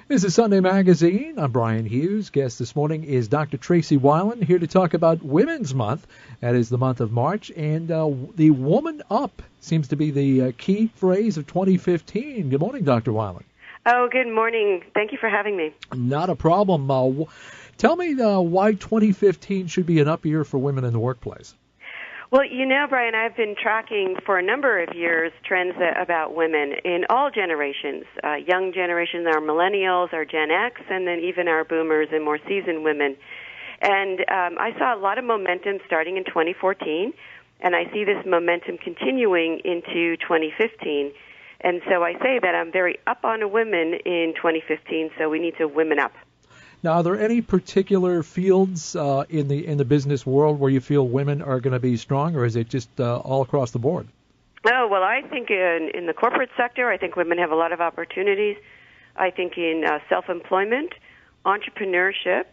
This is Sunday Magazine. I'm Brian Hughes. Guest this morning is Dr. Tracey Wilen, here to talk about Women's Month. That is the month of March. And the Woman Up seems to be the key phrase of 2015. Good morning, Dr. Wilen. Oh, good morning. Thank you for having me. Not a problem. Tell me why 2015 should be an up year for women in the workplace. Well, you know, Brian, I've been tracking for a number of years trends about women in all generations, young generations, our millennials, our Gen X, and then even our boomers and more seasoned women. And I saw a lot of momentum starting in 2014, and I see this momentum continuing into 2015. And so I say that I'm very up on women in 2015, so we need to women up. Now, are there any particular fields in the business world where you feel women are going to be strong, or is it just all across the board? Oh, well, I think in the corporate sector, I think women have a lot of opportunities. I think in self-employment, entrepreneurship.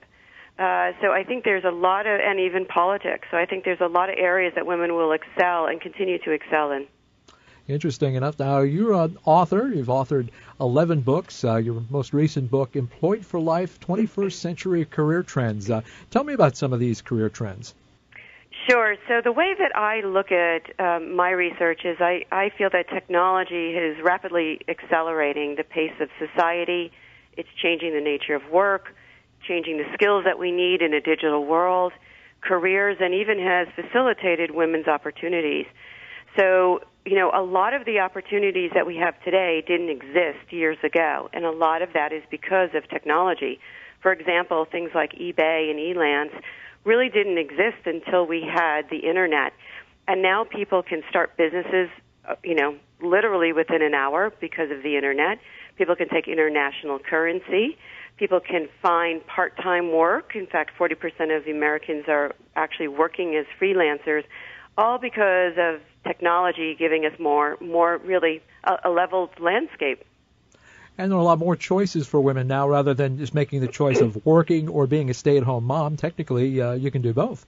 So I think there's a lot of, and even politics. So I think there's a lot of areas that women will excel and continue to excel in. Interesting enough. Now, you're an author. You've authored 11 books. Your most recent book, Employed for Life, 21st Century Career Trends. Tell me about some of these career trends. Sure. So the way that I look at my research is I feel that technology is rapidly accelerating the pace of society. It's changing the nature of work, changing the skills that we need in a digital world, careers, and even has facilitated women's opportunities. So, you know, a lot of the opportunities that we have today didn't exist years ago, and a lot of that is because of technology. For example, things like eBay and Elance really didn't exist until we had the Internet. And now people can start businesses, literally within an hour because of the Internet. People can take international currency. People can find part-time work. In fact, 40% of the Americans are actually working as freelancers, all because of technology giving us more really a leveled landscape. And there are a lot more choices for women now rather than just making the choice of working or being a stay-at-home mom. Technically, you can do both.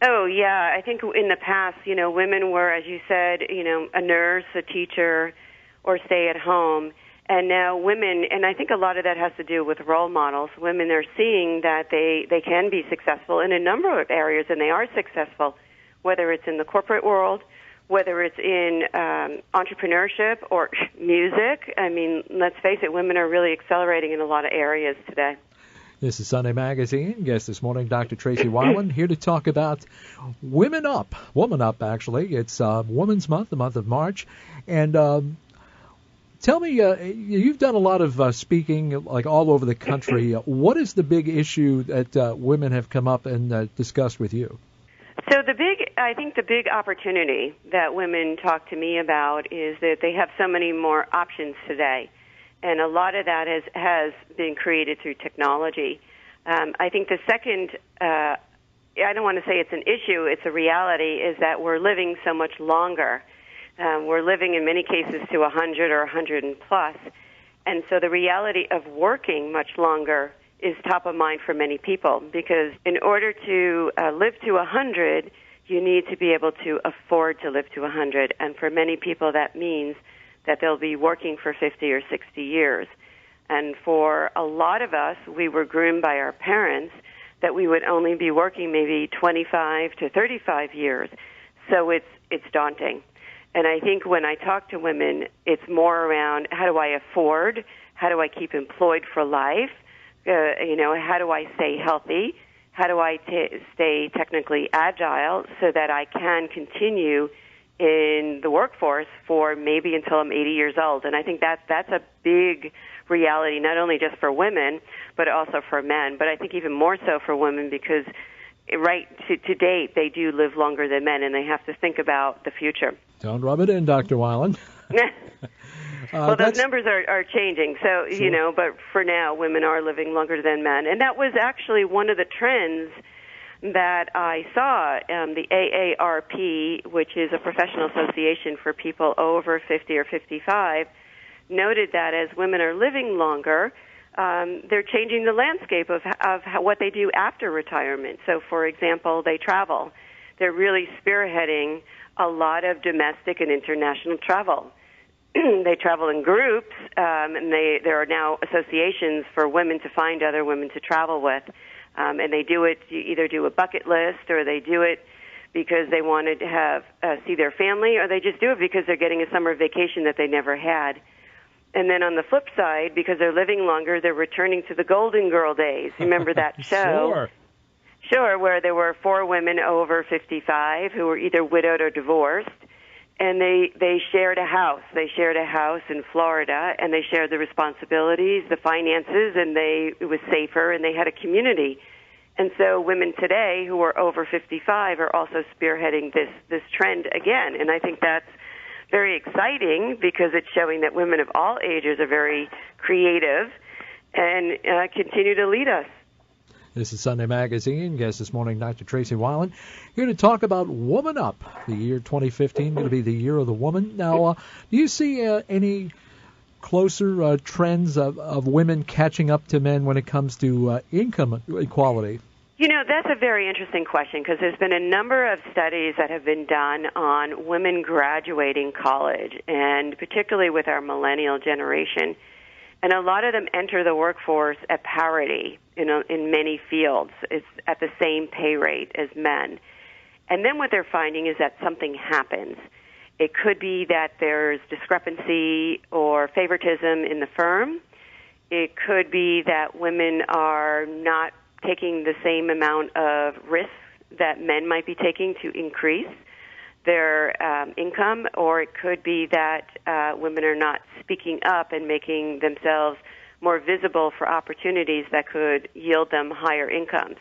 Oh, yeah. I think in the past, women were, as you said, a nurse, a teacher, or stay at home. And now women, and I think a lot of that has to do with role models. Women are seeing that they can be successful in a number of areas, and they are successful, whether it's in the corporate world, whether it's in entrepreneurship or music. I mean, let's face it, women are really accelerating in a lot of areas today. This is Sunday Magazine. Guest this morning, Dr. Tracey Wilen, here to talk about Women Up. Woman Up, actually. It's Women's Month, the month of March. And tell me, you've done a lot of speaking, like all over the country. What is the big issue that women have come up and discussed with you? So I think the big opportunity that women talk to me about is that they have so many more options today, and a lot of that has been created through technology. I think the second, I don't want to say it's an issue, it's a reality, is that we're living so much longer. We're living in many cases to 100 or 100 and plus, and so the reality of working much longer is top of mind for many people, because in order to live to 100, you need to be able to afford to live to 100. And for many people, that means that they'll be working for 50 or 60 years. And for a lot of us, we were groomed by our parents that we would only be working maybe 25 to 35 years. So it's daunting. And I think when I talk to women, it's more around how do I afford, how do I keep employed for life, how do I stay healthy? How do I stay technically agile so that I can continue in the workforce for maybe until I'm 80 years old? And I think that's a big reality, not only just for women, but also for men. But I think even more so for women because, to date, they do live longer than men, and they have to think about the future. Don't rub it in, Dr. Wilen. Well, those numbers are changing, so, sure. But for now, women are living longer than men. And that was actually one of the trends that I saw. The AARP, which is a professional association for people over 50 or 55, noted that as women are living longer, they're changing the landscape of what they do after retirement. So, for example, they travel. They're really spearheading a lot of domestic and international travel. they travel in groups, and there are now associations for women to find other women to travel with. And they do it, you either do a bucket list, or they do it because they wanted to have see their family, or they just do it because they're getting a summer vacation that they never had. And then on the flip side, because they're living longer, they're returning to the Golden Girl days. Remember that show? Sure, where there were 4 women over 55 who were either widowed or divorced, and they shared a house. They shared a house in Florida, and they shared the responsibilities, the finances, and it was safer, and they had a community. And so women today who are over 55 are also spearheading this trend again, and I think that's very exciting because it's showing that women of all ages are very creative and continue to lead us. This is Sunday Magazine. Guest this morning, Dr. Tracey Wilen, here to talk about Woman Up. The year 2015 going to be the year of the woman. Now, do you see any closer trends of women catching up to men when it comes to income equality? You know, that's a very interesting question because there's been a number of studies that have been done on women graduating college, and particularly with our millennial generation. And a lot of them enter the workforce at parity, in many fields. It's at the same pay rate as men. And then what they're finding is that something happens. It could be that there's discrepancy or favoritism in the firm. It could be that women are not taking the same amount of risk that men might be taking to increase their income, or it could be that women are not speaking up and making themselves more visible for opportunities that could yield them higher incomes.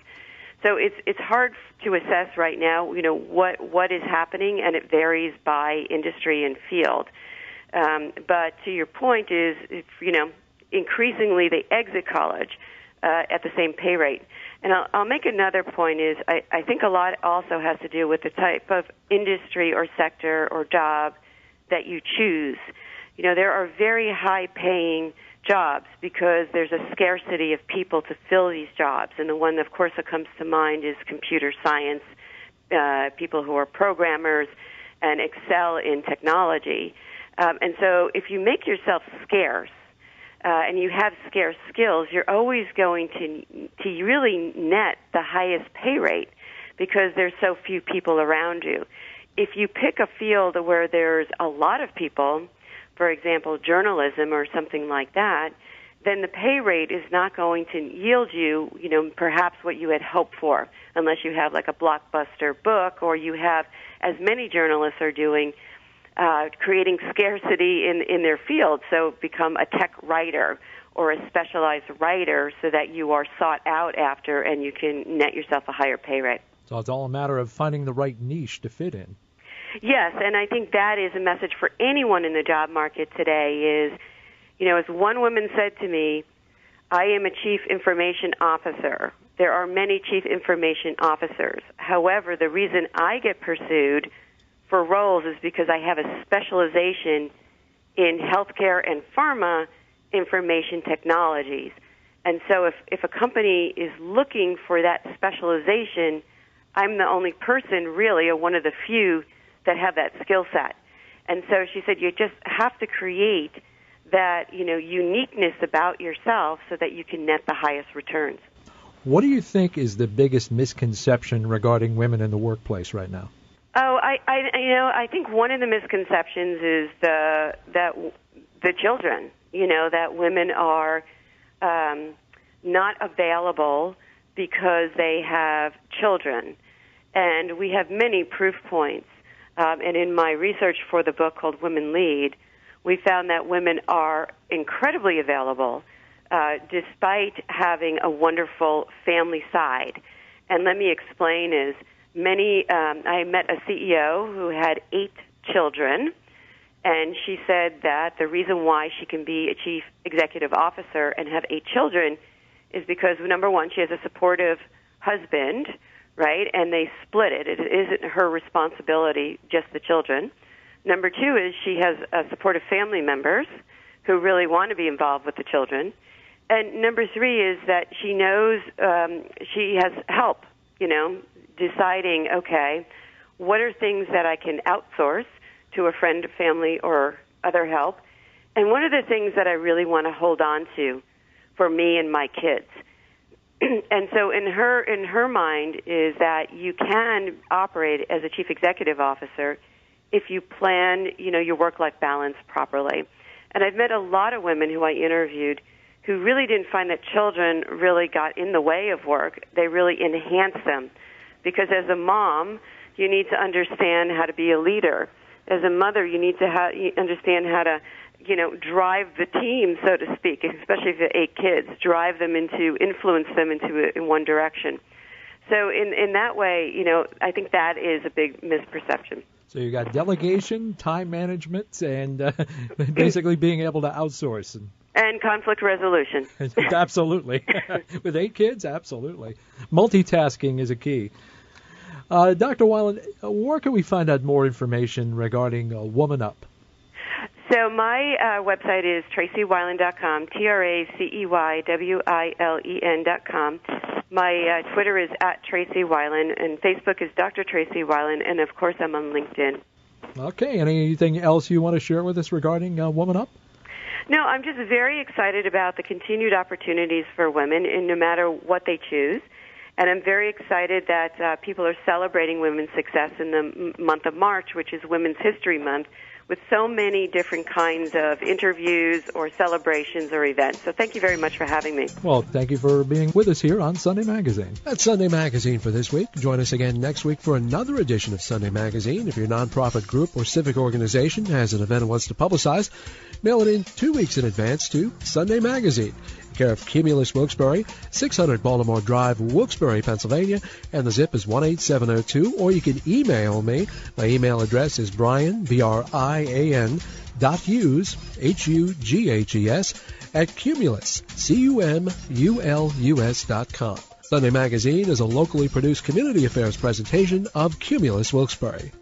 So it's hard to assess right now, what is happening, and it varies by industry and field. But to your point is, increasingly they exit college at the same pay rate. And I'll make another point is I think a lot also has to do with the type of industry or sector or job that you choose. There are very high-paying jobs because there's a scarcity of people to fill these jobs. And the one, of course, that comes to mind is computer science, people who are programmers and excel in technology. And so if you make yourself scarce, and you have scarce skills, you're always going to really net the highest pay rate because there's so few people around you. If you pick a field where there's a lot of people, for example, journalism or something like that, then the pay rate is not going to yield you, perhaps what you had hoped for, unless you have like a blockbuster book or you have, as many journalists are doing, creating scarcity in their field, so become a tech writer or a specialized writer so that you are sought out after and you can net yourself a higher pay rate. So it's all a matter of finding the right niche to fit in. Yes, and I think that is a message for anyone in the job market today is, as one woman said to me, I am a chief information officer. There are many chief information officers. However, the reason I get pursued for roles is because I have a specialization in healthcare and pharma information technologies. And so if a company is looking for that specialization, I'm the only person really, or one of the few, that have that skill set. And so she said you just have to create that, uniqueness about yourself so that you can net the highest returns. What do you think is the biggest misconception regarding women in the workplace right now? Oh, I think one of the misconceptions is that the children, that women are not available because they have children. And we have many proof points. And in my research for the book called Women Lead, we found that women are incredibly available despite having a wonderful family side. And let me explain is, I met a CEO who had 8 children, and she said that the reason why she can be a chief executive officer and have 8 children is because, number one, she has a supportive husband, right, and they split it. It isn't her responsibility, just the children. Number 2 is she has supportive family members who really want to be involved with the children. And number 3 is that she knows she has help, deciding, okay, what are things that I can outsource to a friend, family, or other help, And one of the things that I really want to hold on to for me and my kids, and so in her mind is that you can operate as a chief executive officer if you plan, your work-life balance properly. And I've met a lot of women who I interviewed who really didn't find that children really got in the way of work. They really enhanced them. Because as a mom, you need to understand how to be a leader. As a mother, you need to understand how to, drive the team, so to speak, especially if you have 8 kids, influence them in one direction. So in that way, I think that is a big misperception. So you got delegation, time management, and basically being able to outsource. And conflict resolution. Absolutely. With 8 kids, absolutely. Multitasking is a key. Dr. Wilen, where can we find out more information regarding Woman Up? So my website is TraceyWilen.com, TraceyWilen.com. My Twitter is @TraceyWilen, and Facebook is Dr. Tracey Wilen, and of course I'm on LinkedIn. Okay. Anything else you want to share with us regarding Woman Up? No, I'm just very excited about the continued opportunities for women, and no matter what they choose. And I'm very excited that people are celebrating women's success in the month of March, which is Women's History Month, with so many different kinds of interviews or celebrations or events. So thank you very much for having me. Well, thank you for being with us here on Sunday Magazine. That's Sunday Magazine for this week. Join us again next week for another edition of Sunday Magazine. If your nonprofit group or civic organization has an event it wants to publicize, mail it in 2 weeks in advance to Sunday Magazine, care of Cumulus Wilkes-Barre, 600 Baltimore Drive, Wilkes-Barre, Pennsylvania, and the zip is 18702, or you can email me. My email address is Brian, BRIAN, .Hughes, HUGHES, @Cumulus, CUMULUS.com. Sunday Magazine is a locally produced community affairs presentation of Cumulus Wilkes-Barre.